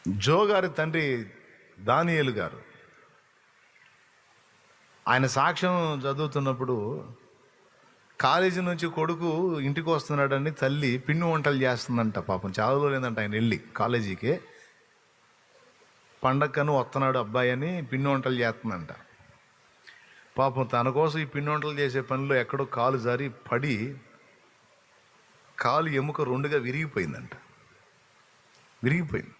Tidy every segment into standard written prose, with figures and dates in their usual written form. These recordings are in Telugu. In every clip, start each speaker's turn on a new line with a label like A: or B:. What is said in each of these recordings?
A: జో గారి తండ్రి దానియేలు గారు ఆయన సాక్ష్యం చదువుతున్నప్పుడు కాలేజీ నుంచి కొడుకు ఇంటికి వస్తున్నాడని తల్లి పిండి వంటలు చేస్తుందంట. పాపం చావులో లేదంట. ఆయన వెళ్ళి కాలేజీకి పండక్కను వస్తున్నాడు అబ్బాయి అని పిండి వంటలు చేస్తుందంట. పాపం తన కోసం ఈ పిండి వంటలు చేసే పనిలో ఎక్కడో కాలు జారి పడి కాలు ఎముక రెండుగా విరిగిపోయిందంట. విరిగిపోయింది.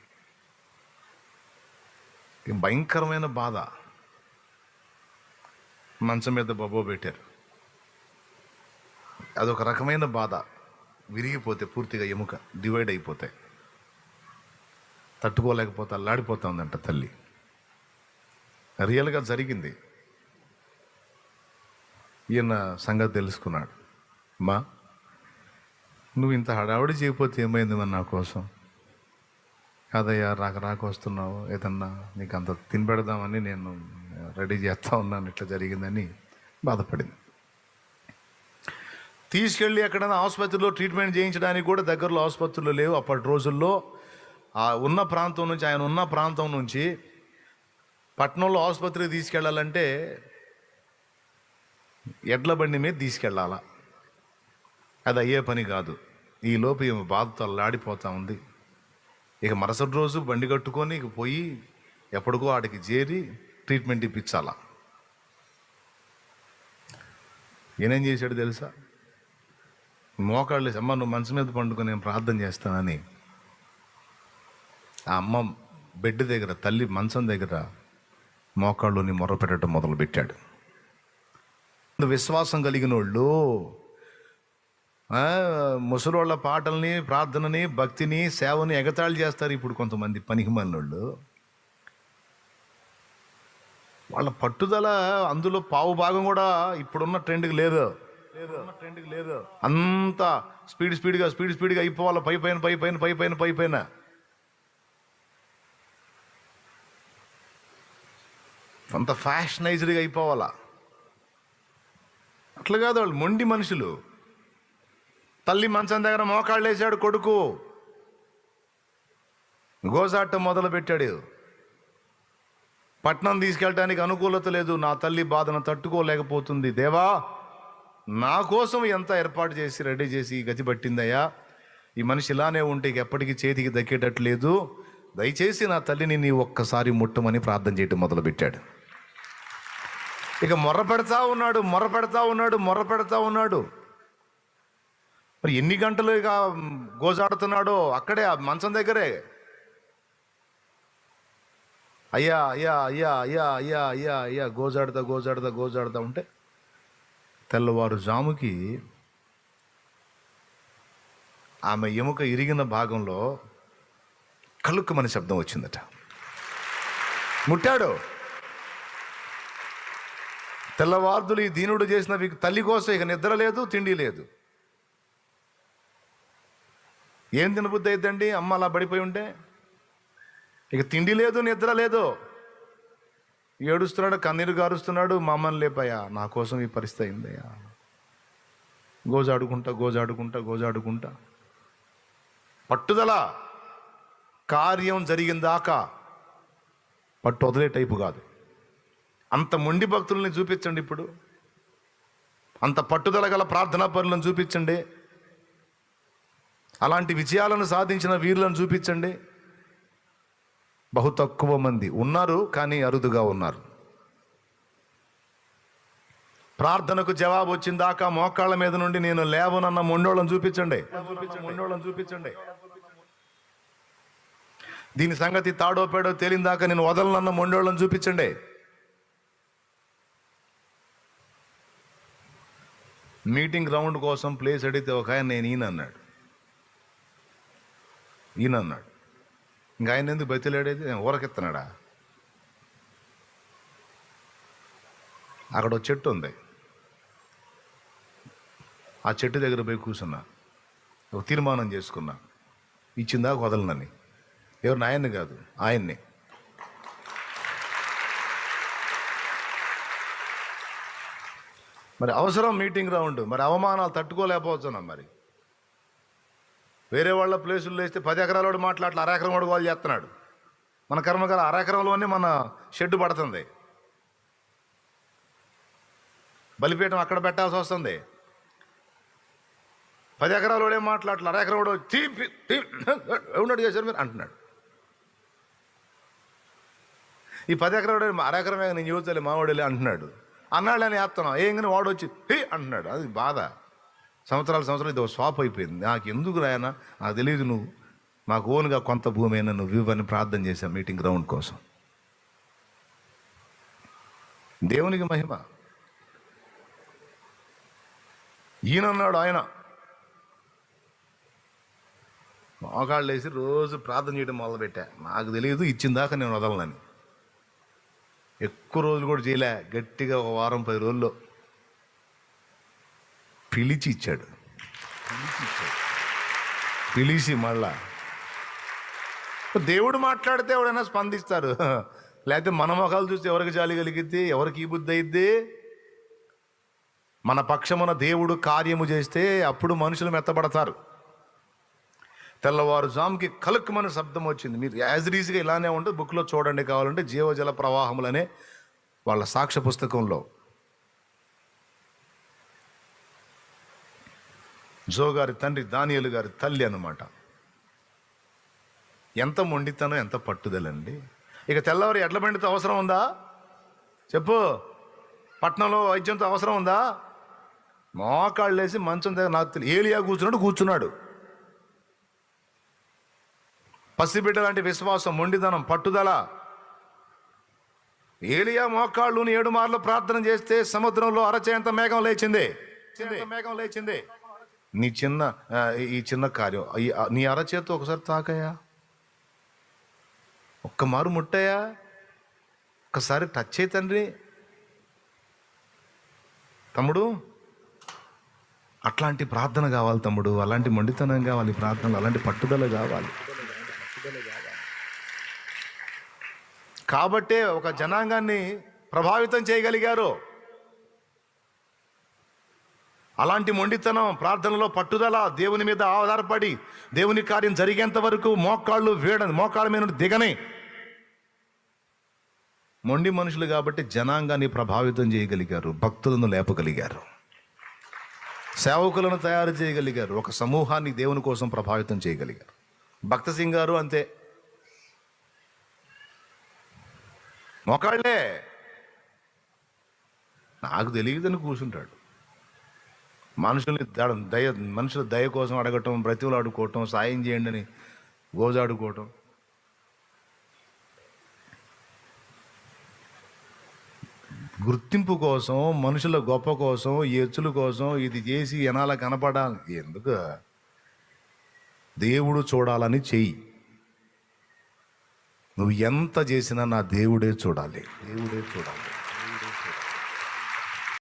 A: భయంకరమైన బాధ. మంచం మీద బొబ్బో పెట్టారు. అదొక రకమైన బాధ. విరిగిపోతే పూర్తిగా ఎముక డివైడ్ అయిపోతాయి. తట్టుకోలేకపోతే అల్లాడిపోతా ఉందంట తల్లి. రియల్గా జరిగింది. ఈయన సంగతి తెలుసుకున్నాడు. అమ్మా, నువ్వు ఇంత హడావుడి చేయకపోతే ఏమైంది మరి నా కోసం? కాదయ్యా, రాక వస్తున్నావు, ఏదన్నా నీకు అంత తినబెడదామని నేను రెడీ చేస్తూ ఉన్నాను, ఇట్లా జరిగిందని బాధపడింది. తీసుకెళ్ళి ఎక్కడైనా ఆసుపత్రిలో ట్రీట్మెంట్ చేయించడానికి కూడా దగ్గరలో ఆసుపత్రులు లేవు. అప్పటి రోజుల్లో ఉన్న ప్రాంతం నుంచి ఆయన ఉన్న ప్రాంతం నుంచి పట్టణంలో ఆసుపత్రికి తీసుకెళ్ళాలంటే ఎడ్ల బండి మీద తీసుకెళ్ళాలా. అది అయ్యే పని కాదు. ఈ లోపు ఏమో బాధతో అల్లాడిపోతూ ఉంది. ఇక మరుసటి రోజు బండి కట్టుకొని ఇక పోయి ఎప్పటికో ఆడికి చేరి ట్రీట్మెంట్ ఇప్పించాలా. ఈయనేం చేశాడు తెలుసా? మోకాళ్ళు వేసి, అమ్మ నువ్వు మంచం మీద పండుకొని నేను ప్రార్థన చేస్తానని ఆ అమ్మ బెడ్ దగ్గర, తల్లి మంచం దగ్గర మోకాళ్ళుని మొర్రపెట్టడం మొదలుపెట్టాడు. విశ్వాసం కలిగిన వాళ్ళు ముసలోళ్ళ పాటల్ని, ప్రార్థనని, భక్తిని, సేవని ఎగతాళి చేస్తారు. ఇప్పుడు కొంతమంది పనికిమాలినోళ్ళు. వాళ్ళ పట్టుదల అందులో పావు భాగం కూడా ఇప్పుడున్న ట్రెండ్కి లేదు. అంతా స్పీడ్గా అయిపోవాలి. పైపైన అంత ఫ్యాషనైజ్డ్గా అయిపోవాలా. అట్లా కాదు. వాళ్ళు మొండి మనుషులు. తల్లి మంచం దగ్గర మోకాళ్ళు వేసాడు కొడుకు, గోజాటం మొదలు పెట్టాడు. పట్నం తీసుకెళ్ళటానికి అనుకూలత లేదు. నా తల్లి బాధను తట్టుకోలేకపోతుంది. దేవా, నా కోసం ఎంత ఏర్పాటు చేసి రెడీ చేసి గతి పట్టిందయ్యా. ఈ మనిషి ఇలానే ఉంటే ఎప్పటికీ చేతికి దక్కేటట్టు లేదు. దయచేసి నా తల్లిని నీ ఒక్కసారి ముట్టమని ప్రార్థన చేయటం మొదలుపెట్టాడు. ఇక మొర్ర పెడతా ఉన్నాడు. మరి ఎన్ని గంటలు ఇక గోజాడుతున్నాడో అక్కడే ఆ మంచం దగ్గరే. అయ్యా గోజాడుతా ఉంటే తెల్లవారుజాముకి ఆమె ఎముక ఇరిగిన భాగంలో కలుక్కుమని శబ్దం వచ్చిందట. ముట్టాడు. తెల్లవార్దులు ఈ దీనుడు చేసిన తల్లి కోసం ఇక నిద్ర లేదు, తిండి లేదు. ఏం తినబుద్ధి అయిద్దండి అమ్మ అలా పడిపోయి ఉంటే? ఇక తిండి లేదు, నిద్ర లేదు. ఏడుస్తున్నాడు, కన్నీరు గారుస్తున్నాడు. మా అమ్మని లేపయ్యా, నా కోసం ఈ పరిస్థితి అయిందయ్యా. గోజాడుకుంటా పట్టుదల. కార్యం జరిగిందాకా పట్టు వదిలే టైపు కాదు. అంత మొండి భక్తుల్ని చూపించండి. ఇప్పుడు అంత పట్టుదల గల ప్రార్థనా పరులను చూపించండి. అలాంటి విజయాలను సాధించిన వీరులను చూపించండి. బహు తక్కువ మంది ఉన్నారు, కానీ అరుదుగా ఉన్నారు. ప్రార్థనకు జవాబు వచ్చిందాకా మోకాళ్ళ మీద నుండి నేను లేవనన్న మొండోళ్ళని చూపించండి. దీని సంగతి తాడో పేడో తేలిందాకా నేను వదలనన్న మొండోళ్ళని చూపించండి. మీటింగ్ గ్రౌండ్ కోసం ప్లేస్ అడిగితే ఒక ఆయన నేను ఈయన అన్నాడు. ఇంకా ఆయన ఎందుకు బతిలాడేది? ఊరకెత్తనాడా? అక్కడ ఒక చెట్టు ఉంది. ఆ చెట్టు దగ్గర పోయి కూర్చున్నా. ఒక తీర్మానం చేసుకున్నా, ఇచ్చిందాక వదలనని. ఎవరిని? ఆయన్ని కాదు, ఆయన్ని. మరి అవసరం మీటింగ్ గ్రౌండ్. మరి అవమానాలు తట్టుకోలేకపోతున్నాం. మరి వేరే వాళ్ళ ప్లేసుల్లో వేస్తే 10 ఎకరాల వాడు మాట్లాడలే, 1 ఎకరం వాడు వాళ్ళు చేస్తున్నాడు. మన కర్మకాల అరెకరంలోనే మన షెడ్డు పడుతుంది, బలిపీఠం అక్కడ పెట్టాల్సి వస్తుంది. 10 ఎకరాలు ఏం మాట్లాడలే, అరెకరం కూడా ఎవడు చేశారు మీరు అంటున్నాడు. ఈ 10 ఎకరాలు అరెకరమే నేను చూస్తలే మావాడేలే అంటున్నాడు. అన్నాడు అని వేస్తున్నాం ఏం కానీ వాడు వచ్చి అంటున్నాడు. అది బాధ. సంవత్సరాలు ఇది స్వాప్ అయిపోయింది. నాకు ఎందుకు రాయనా నాకు తెలియదు, నువ్వు మాకు ఓన్గా కొంత భూమి అయినా నువ్వు ఇవ్వని ప్రార్థన చేశాం మీటింగ్ గ్రౌండ్ కోసం. దేవునికి మహిమ. ఈయనన్నాడు ఆయన మోకాళ్ళు వేసి రోజు ప్రార్థన చేయడం మొదలుపెట్టా. నాకు తెలియదు ఇచ్చిన దాకా నేను వదలనని. ఎక్కువ రోజులు కూడా చేయలే, గట్టిగా 1 వారం 10 రోజుల్లో పిలిచి ఇచ్చాడు. పిలిచి మళ్ళా దేవుడు మాట్లాడితే ఎవడైనా స్పందిస్తారు, లేకపోతే మన మొఖాలు చూస్తే ఎవరికి జాలి కలిగిద్ది, ఎవరికి ఈ బుద్ధి అయిద్ది? మన పక్షమున దేవుడు కార్యము చేస్తే అప్పుడు మనుషులు మెత్తబడతారు. తెల్లవారుజాముకి కలుక్కుమని శబ్దం వచ్చింది. మీరు యాజ్ రీజ్గా ఇలానే ఉంటుంది, బుక్లో చూడండి కావాలంటే, జీవజల ప్రవాహములనే వాళ్ళ సాక్ష్య పుస్తకంలో. జో గారి తండ్రి దానియేలు గారి తల్లి అన్నమాట. ఎంత మొండితనం, ఎంత పట్టుదలండి. ఇక తెల్లవారు ఎడ్ల బండితో అవసరం ఉందా చెప్పు? పట్నంలో వైద్యంతో అవసరం ఉందా? మోకాళ్ళు వేసి మంచం దగ్గర నాకు తెలియదు ఏలియా కూర్చున్నాడు. పసిబిడ్డ లాంటి విశ్వాసం, మొండితనం, పట్టుదల. ఏలియా మోకాళ్ళు 7 మార్లు ప్రార్థన చేస్తే సముద్రంలో అరచేంత మేఘం లేచింది. ఈ చిన్న కార్యం నీ అరచేత ఒకసారి తాకయా, ఒక్క మారు ముట్టయా, ఒక్కసారి టచ్ అయ్యి తండ్రి. తమ్ముడు అట్లాంటి ప్రార్థన కావాలి తమ్ముడు, అలాంటి మొండితనం కావాలి ప్రార్థనలు, అలాంటి పట్టుదల కావాలి. కాబట్టే ఒక జనాంగాన్ని ప్రభావితం చేయగలిగారు. అలాంటి మొండితనం, ప్రార్థనలో పట్టుదల, దేవుని మీద ఆధారపడి దేవుని కార్యం జరిగేంత వరకు మోకాళ్ళ మీద దిగని మొండి మనుషులు కాబట్టి జనాంగాన్ని ప్రభావితం చేయగలిగారు, భక్తులను లేపగలిగారు, సేవకులను తయారు చేయగలిగారు, ఒక సమూహాన్ని దేవుని కోసం ప్రభావితం చేయగలిగారు. భక్త సింగ్ గారు అంతే, మోకాళ్ళే. నాకు తెలియదని కూర్చుంటాడు. మనుషుల దయ కోసం అడగటం, బ్రతివులు ఆడుకోవటం, సాయం చేయండి అని గోజాడుకోవటం. గుర్తింపు కోసం, మనుషుల గొప్ప కోసం, ఎచ్చుల కోసం ఇది చేసి ఎనాల కనపడాలి. ఎందుకు? దేవుడు చూడాలని చెయ్యి. నువ్వు ఎంత చేసినా నా దేవుడే చూడాలి.